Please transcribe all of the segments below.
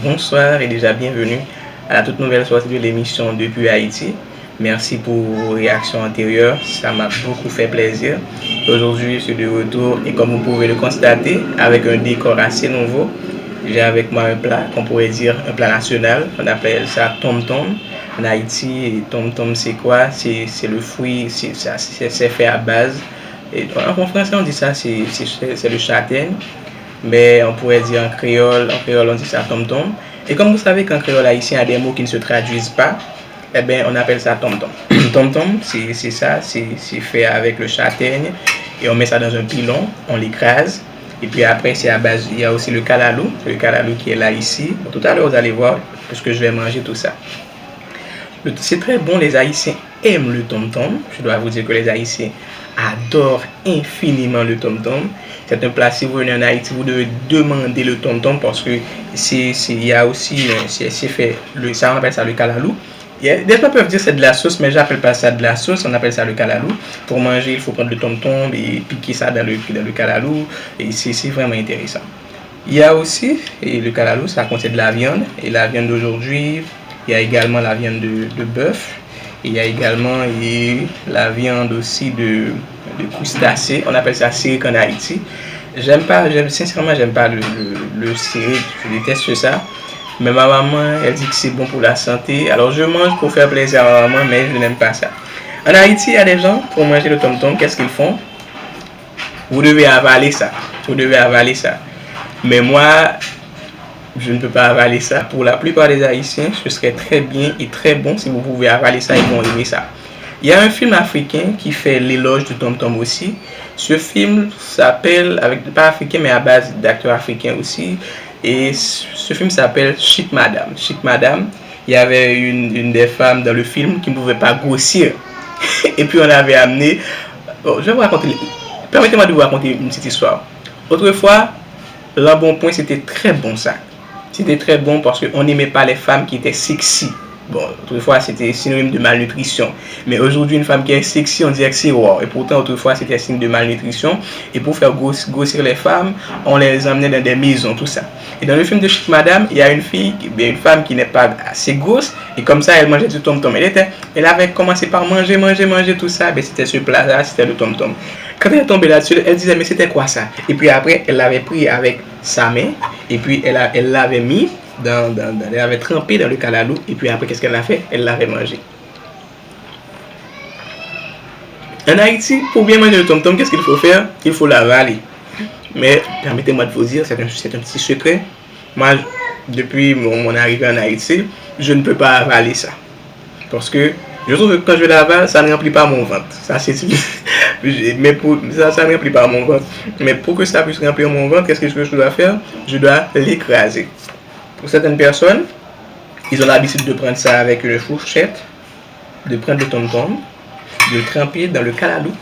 Bonsoir et déjà bienvenue à la toute nouvelle sortie de l'émission Depuis Haïti. Merci pour vos réactions antérieures, ça m'a beaucoup fait plaisir. Aujourd'hui, je suis de retour et comme vous pouvez le constater, avec un décor assez nouveau. J'ai avec moi un plat qu'on pourrait dire un plat national, on appelle ça tom tom. En Haïti, et tom tom c'est quoi? C'est le fruit, c'est fait à base. Et en français on dit ça, c'est le châtaigne. Mais on pourrait dire en créole on dit ça tom-tom. Et comme vous savez qu'en créole haïtien, il y a des mots qui ne se traduisent pas, eh bien on appelle ça tom-tom. Tom-tom, c'est ça, c'est fait avec le châtaigne et on met ça dans un pilon, on l'écrase. Et puis après, c'est à base, il y a aussi le calalou qui est là ici. Tout à l'heure, vous allez voir parce que je vais manger tout ça. C'est très bon, les Haïtiens aiment le tom-tom. Je dois vous dire que les Haïtiens adorent infiniment le tom-tom. C'est un plat, si vous venez en Haïti, vous devez demander le tom-tom parce que il y a aussi, c'est fait, ça on appelle ça le calalou. Des gens peuvent dire que c'est de la sauce, mais j'appelle pas ça de la sauce, on appelle ça le calalou. Pour manger, il faut prendre le tom-tom et piquer ça dans le calalou. Et c'est vraiment intéressant. Il y a aussi, et le calalou, ça contient de la viande. Et la viande d'aujourd'hui, il y a également la viande de bœuf. Il y a également la viande aussi de crustacés. On appelle ça sirik en Haïti. Sincèrement, j'aime pas le sirik. Je déteste ça. Mais ma maman, elle dit que c'est bon pour la santé. Alors je mange pour faire plaisir à ma maman, mais je n'aime pas ça. En Haïti, il y a des gens, pour manger le tom-tom, qu'est-ce qu'ils font? Vous devez avaler ça. Vous devez avaler ça. Mais moi, je ne peux pas avaler ça. Pour la plupart des Haïtiens, ce serait très bien et très bon si vous pouvez avaler ça, ils vont aimer ça. Il y a un film africain qui fait l'éloge du tom-tom aussi. Ce film s'appelle, pas africain mais à base d'acteurs africains aussi. Et ce film s'appelle Chic Madame. Chic Madame, il y avait une des femmes dans le film qui ne pouvait pas grossir. Et puis on avait amené... Oh, je vais vous raconter... Permettez-moi de vous raconter une petite histoire. Autrefois, l'embonpoint c'était très bon ça. C'était très bon parce qu'on n'aimait pas les femmes qui étaient sexy. Bon, autrefois c'était synonyme de malnutrition. Mais aujourd'hui, une femme qui est sexy, on dirait que c'est wow. Et pourtant, autrefois, c'était signe de malnutrition. Et pour faire grossir les femmes, on les emmenait dans des maisons, tout ça. Et dans le film de Chic Madame, il y a une femme qui n'est pas assez grosse. Et comme ça, elle mangeait du tom-tom. Elle avait commencé par manger tout ça. Ben, c'était ce plat-là, c'était le tom-tom. Quand elle est tombée là-dessus, elle disait, mais c'était quoi ça? Et puis après, elle l'avait pris avec sa main. Et puis, elle l'avait mis. Elle avait trempé dans le calalou et puis après qu'est-ce qu'elle a fait? Elle l'avait mangé. En Haïti, pour bien manger le tom-tom, qu'est-ce qu'il faut faire? Il faut l'avaler. Mais permettez-moi de vous dire, c'est un petit secret. Moi, depuis mon arrivée en Haïti, je ne peux pas avaler ça. Parce que je trouve que quand je l'avale, ça ne remplit pas mon ventre. Ça, c'est mais ça ne remplit pas mon ventre. Mais pour que ça puisse remplir mon ventre, qu'est-ce que je dois faire? Je dois l'écraser. Pour certaines personnes, ils ont l'habitude de prendre ça avec une fourchette, de prendre le tom-tom, de le tremper dans le calalou.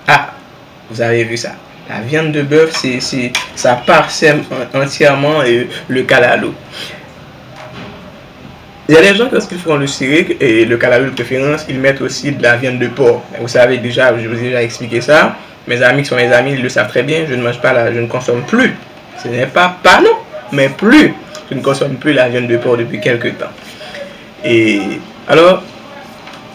Ah, vous avez vu ça. La viande de bœuf, ça parsème entièrement le calalou. Il y a des gens, lorsqu'ils font le sirik et le calalou de préférence, ils mettent aussi de la viande de porc. Vous savez déjà, je vous ai déjà expliqué ça. Mes amis qui sont mes amis, ils le savent très bien. Je ne mange pas je ne consomme plus. Ce n'est pas non, mais plus. Je ne consomme plus la viande de porc depuis quelques temps. Et alors,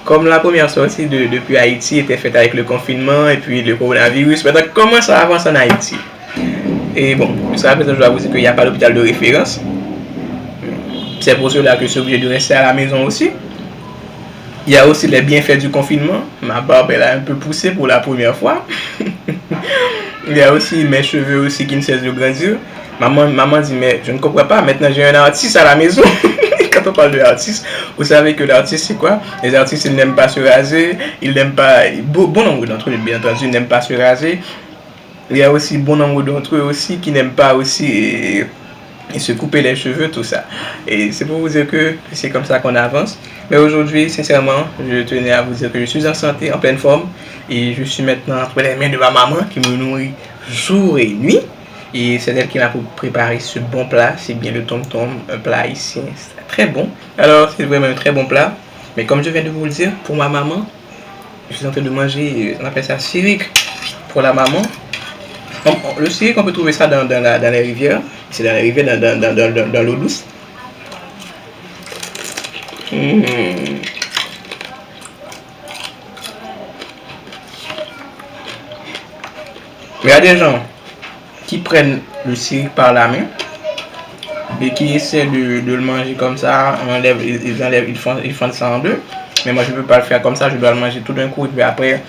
comme la première sortie depuis Haïti était faite avec le confinement et puis le coronavirus, maintenant comment ça avance en Haïti? Et bon, ça je dois vous dire qu'il n'y a pas d'hôpital de référence. C'est pour cela que je suis obligé de rester à la maison aussi. Il y a aussi les bienfaits du confinement. Ma barbe elle a un peu poussé pour la première fois. Il y a aussi mes cheveux aussi qui ne cessent de grandir. Maman dit, mais je ne comprends pas, maintenant j'ai un artiste à la maison. Quand on parle de l'artiste, vous savez que l'artiste c'est quoi? Les artistes ils n'aiment pas se raser, ils n'aiment pas, bon nombre d'entre eux bien entendu n'aiment pas se raser. Il y a aussi bon nombre d'entre eux aussi qui n'aiment pas aussi se couper les cheveux, tout ça. Et c'est pour vous dire que c'est comme ça qu'on avance. Mais aujourd'hui, sincèrement, je tenais à vous dire que je suis en santé, en pleine forme. Et je suis maintenant entre les mains de ma maman qui me nourrit jour et nuit. Et c'est elle qui m'a préparé ce bon plat. C'est bien le tom-tom, un plat haïtien. C'est très bon. Alors, c'est vraiment un très bon plat. Mais comme je viens de vous le dire, pour ma maman, je suis en train de manger, on appelle ça sirik pour la maman. Le sirik, on peut trouver ça dans les rivières. C'est d'arriver dans l'eau douce. Il y a des gens qui prennent le sirop par la main et qui essaient de le manger comme ça, ils font ça en deux. Mais moi je ne peux pas le faire comme ça, je dois le manger tout d'un coup et puis après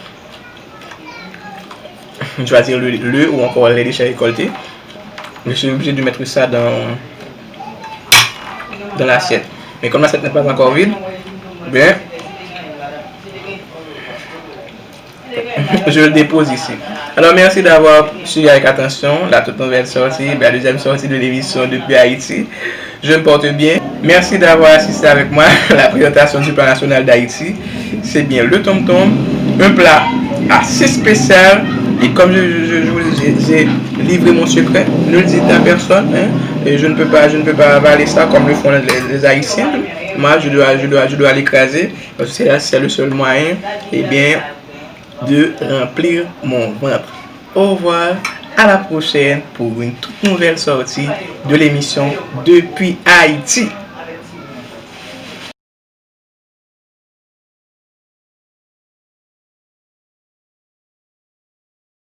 choisir le ou encore les déchets récoltés. Je suis obligé de mettre ça dans l'assiette. Mais comme l'assiette n'est pas encore vide, bien, je le dépose ici. Alors merci d'avoir suivi avec attention la toute nouvelle sortie, la deuxième sortie de l'émission depuis Haïti. Je me porte bien. Merci d'avoir assisté avec moi à la présentation du plan national d'Haïti. C'est bien le tom-tom, un plat assez spécial. Et comme j'ai livré mon secret, ne le dites à personne. Hein, et je ne peux pas avaler ça comme le font les Haïtiens. Moi, je dois l'écraser parce que c'est le seul moyen, de remplir mon ventre. Au revoir, à la prochaine pour une toute nouvelle sortie de l'émission Depuis Haïti.